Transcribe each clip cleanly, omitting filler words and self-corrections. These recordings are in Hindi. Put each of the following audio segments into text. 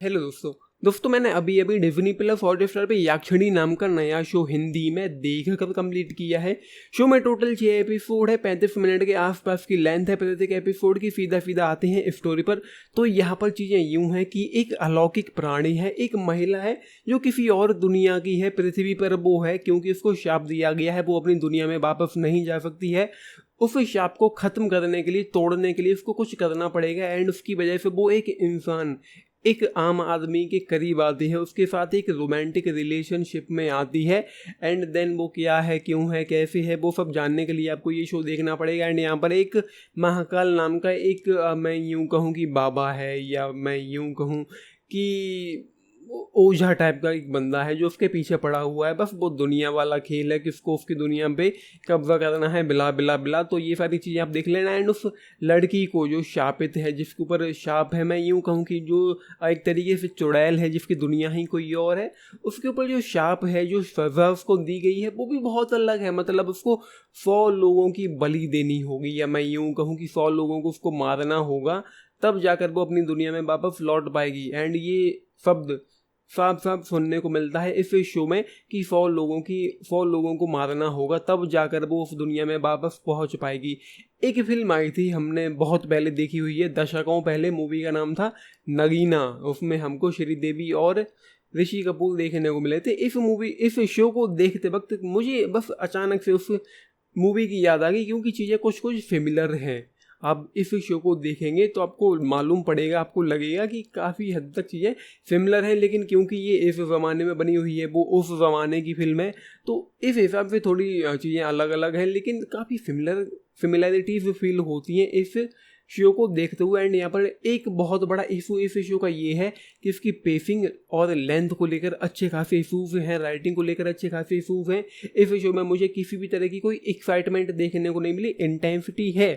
हेलो दोस्तों मैंने अभी अभी डिज्नी प्लस हॉटस्टार पे याक्षिणी नाम का नया शो हिंदी में देख कर कंप्लीट किया है। शो में टोटल 6 एपिसोड है, 35 मिनट के आसपास की लेंथ है प्रत्येक एपिसोड की। सीधा आते हैं स्टोरी पर। तो यहाँ पर चीज़ें यूं हैं कि एक अलौकिक प्राणी है, एक महिला है जो किसी और दुनिया की है, पृथ्वी पर वो है क्योंकि उसको शाप दिया गया है, वो अपनी दुनिया में वापस नहीं जा सकती है। उस शाप को ख़त्म करने के लिए, तोड़ने के लिए उसको कुछ करना पड़ेगा एंड उसकी वजह से वो एक इंसान, एक आम आदमी के करीब आती है, उसके साथ एक रोमांटिक रिलेशनशिप में आती है। एंड देन वो क्या है, क्यों है, कैसे है, वो सब जानने के लिए आपको ये शो देखना पड़ेगा। एंड यहाँ पर एक महाकाल नाम का एक मैं यूँ कहूँ कि बाबा है, या मैं यूँ कहूँ कि ओझा टाइप का एक बंदा है जो उसके पीछे पड़ा हुआ है। बस वो दुनिया वाला खेल है, किसको उसकी दुनिया पे कब्जा करना है, बिला बिला बिला। तो ये सारी चीज़ें आप देख लेना। एंड उस लड़की को जो शापित है, जिसके ऊपर शाप है, मैं यूँ कहूँ कि जो एक तरीके से चुड़ैल है, जिसकी दुनिया ही कोई और है, उसके ऊपर जो शाप है, जो सज़ा उसको दी गई है, वो भी बहुत अलग है। मतलब उसको 100 लोगों की बलि देनी होगी, या मैं यूँ कहूँ कि 100 लोगों को उसको मारना होगा, तब जाकर वो अपनी दुनिया में वापस लौट पाएगी। एंड ये शब्द साफ साफ सुनने को मिलता है इस शो में कि 100 लोगों को मारना होगा, तब जाकर वो उस दुनिया में वापस पहुंच पाएगी। एक फिल्म आई थी, हमने बहुत पहले देखी हुई है, दशकों पहले। मूवी का नाम था नगीना। उसमें हमको श्रीदेवी और ऋषि कपूर देखने को मिले थे। इस शो को देखते वक्त मुझे बस अचानक से उस मूवी की याद आ गई, क्योंकि चीज़ें कुछ सिमिलर हैं। आप इस शो को देखेंगे तो आपको मालूम पड़ेगा, आपको लगेगा कि काफ़ी हद तक चीज़ें सिमिलर हैं, लेकिन क्योंकि ये इस ज़माने में बनी हुई है, वो उस ज़माने की फिल्म है, तो इस हिसाब से थोड़ी चीज़ें अलग अलग हैं, लेकिन काफ़ी सिमिलरिटीज फील होती हैं इस शो को देखते हुए। एंड यहाँ पर एक बहुत बड़ा इशू इस शो का ये है कि इसकी पेसिंग और लेंथ को लेकर अच्छे खासे इशूज़ हैं, राइटिंग को लेकर अच्छे खासे इशूज़ हैं। इस शो में मुझे किसी भी तरह की कोई एक्साइटमेंट देखने को नहीं मिली। इंटेंसिटी है,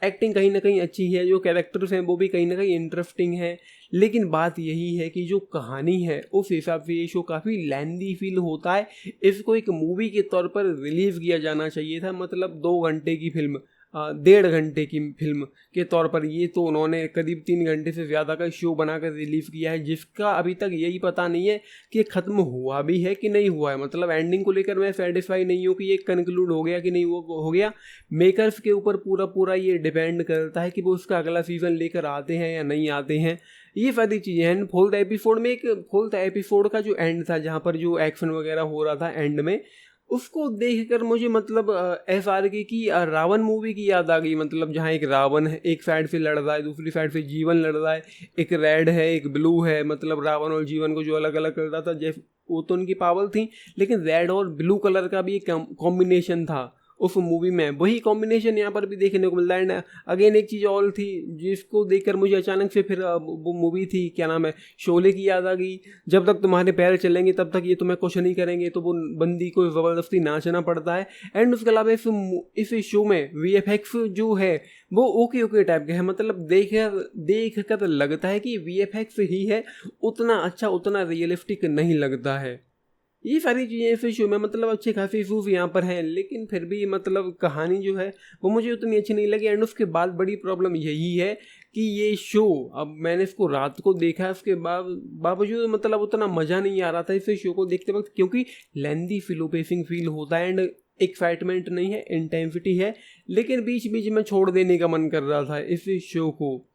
एक्टिंग कहीं ना कहीं अच्छी है, जो कैरेक्टर्स हैं वो भी कहीं ना कहीं इंटरेस्टिंग है, लेकिन बात यही है कि जो कहानी है उस हिसाब से ये शो काफ़ी लेंदी फील होता है। इसको एक मूवी के तौर पर रिलीज़ किया जाना चाहिए था, मतलब 2 घंटे की फिल्म, 1.5 घंटे की फिल्म के तौर पर ये तो उन्होंने करीब 3 घंटे से ज़्यादा का शो बनाकर रिलीज़ किया है, जिसका अभी तक यही पता नहीं है कि ख़त्म हुआ भी है कि नहीं हुआ है। मतलब एंडिंग को लेकर मैं सेटिस्फाई नहीं हूँ कि ये कंक्लूड हो गया कि नहीं हो गया। मेकर्स के ऊपर पूरा ये डिपेंड करता है कि वो उसका अगला सीज़न लेकर आते हैं या नहीं आते हैं। ये सारी चीज़ें हैं। फोर्थ एपिसोड का जो एंड था, जहाँ पर जो एक्शन वगैरह हो रहा था एंड में, उसको देखकर मुझे मतलब SRK की रावण मूवी की याद आ गई। मतलब जहाँ एक रावण है, एक साइड से लड़ रहा है, दूसरी साइड से जीवन लड़ रहा है, एक रेड है एक ब्लू है। मतलब रावण और जीवन को जो अलग अलग कर रहा था, जैसे वो तो उनकी पावर थी, लेकिन रेड और ब्लू कलर का भी एक कॉम्बिनेशन था उस मूवी में। वही कॉम्बिनेशन यहाँ पर भी देखने को मिलता है। एंड अगेन एक चीज़ और थी जिसको देखकर मुझे अचानक से फिर वो मूवी थी, क्या नाम है, शोले की याद आ गई। जब तक तुम्हारे पैर चलेंगे तब तक ये तुम्हें कुछ नहीं करेंगे, तो वो बंदी को ज़बरदस्ती नाचना पड़ता है। एंड उसके अलावा इस शो में VFX जो है वो ओके टाइप के है। मतलब देख कर लगता है कि VFX ही है, उतना अच्छा, उतना रियलिस्टिक नहीं लगता है। ये सारी चीज़ें फिर शो में मतलब अच्छे खासे इशूज़ यहाँ पर हैं, लेकिन फिर भी मतलब कहानी जो है वो मुझे उतनी अच्छी नहीं लगी। एंड उसके बाद बड़ी प्रॉब्लम यही है कि ये शो, अब मैंने इसको रात को देखा, उसके बावजूद मतलब उतना मज़ा नहीं आ रहा था इस शो को देखते वक्त, क्योंकि लेंदी पेसिंग फील होता है एंड एक्साइटमेंट नहीं है, इंटेंसिटी है, लेकिन बीच बीच में छोड़ देने का मन कर रहा था इस शो को।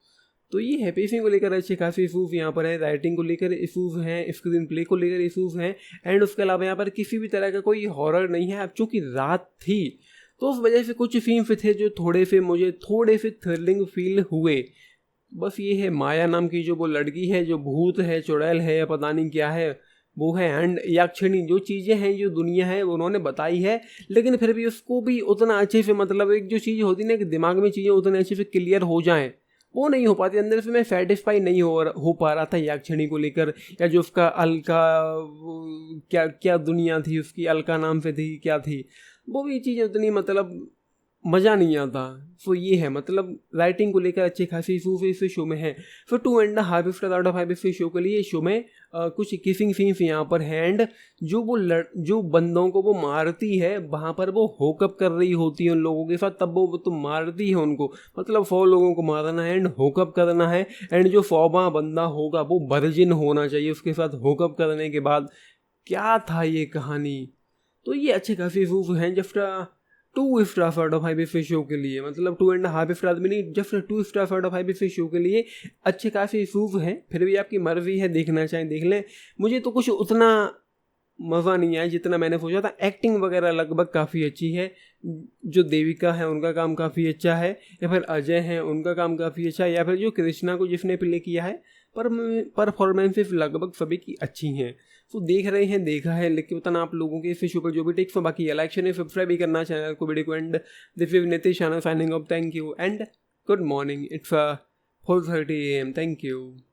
तो ये है, पेसिंग को लेकर अच्छे खासे इशूज़ यहाँ पर है, राइटिंग को लेकर इशूज़ हैं, स्क्रीन प्ले को लेकर इशूज़ हैं। एंड उसके अलावा यहाँ पर किसी भी तरह का कोई हॉरर नहीं है। अब चूँकि रात थी तो उस वजह से कुछ सीन्स थे जो मुझे थोड़े से थ्रिलिंग फील हुए। बस ये है, माया नाम की जो वो लड़की है, जो भूत है, चुड़ैल है, या पता नहीं क्या है वो है, एंड याक्षिणी, जो चीज़ें हैं, जो दुनिया है उन्होंने बताई है, लेकिन फिर भी उसको भी उतना अच्छे से, मतलब एक जो चीज़ होती है ना कि दिमाग में चीज़ें उतने अच्छे से क्लियर हो जाएँ, वो नहीं हो पाती। अंदर से मैं सेटिस्फाई नहीं हो पा रहा था याक्षिणी को लेकर, या जो उसका अलका, क्या क्या दुनिया थी उसकी, अलका नाम से थी, क्या थी वो भी चीज़ें उतनी मतलब मज़ा नहीं आता। सो ये है, मतलब राइटिंग को लेकर अच्छी खासी इशूज इस शो में है। फिर 2.5 स्टार आउट ऑफ 5 इस शो के लिए शो में कुछ किसिंग सीन्स यहाँ पर है, एंड जो बंदों को वो मारती है वहाँ पर वो होकअप कर रही होती है उन लोगों के साथ, तब वो तो मारती है उनको, मतलब 100 लोगों को मारना है एंड होकअप करना है, एंड जो 100वां बंदा होगा वो वर्जिन होना चाहिए उसके साथ होकअप करने के बाद। क्या था ये कहानी। तो ये अच्छे खासी इशूज हैं। जस्ट 2 स्टार आउट ऑफ 5 इस शो के लिए, मतलब 2.5 स्टार भी नहीं, जस्ट 2 स्टार आउट ऑफ 5 इस शो के लिए अच्छे खासे इशूज हैं। फिर भी आपकी मर्जी है, देखना चाहें देख लें। मुझे तो कुछ उतना मज़ा नहीं आया जितना मैंने सोचा था। एक्टिंग वगैरह लगभग काफ़ी अच्छी है, जो देविका है उनका काम काफ़ी अच्छा है, या फिर अजय हैं उनका काम काफ़ी अच्छा है, या फिर जो कृष्णा को जिसने प्ले किया है, पर परफॉर्मेंसेस लगभग सभी की अच्छी हैं। तो देख रहे हैं, देखा है, लिख के बताना आप लोगों के इस इशू पर जो भी टेक्स हो। बाकी इलेक्शन है, सब्सक्राइब भी करना चैनल को, वीडियो को, and this is Nitish signing off. Thank you and good morning. It's 4:30 AM। Thank you.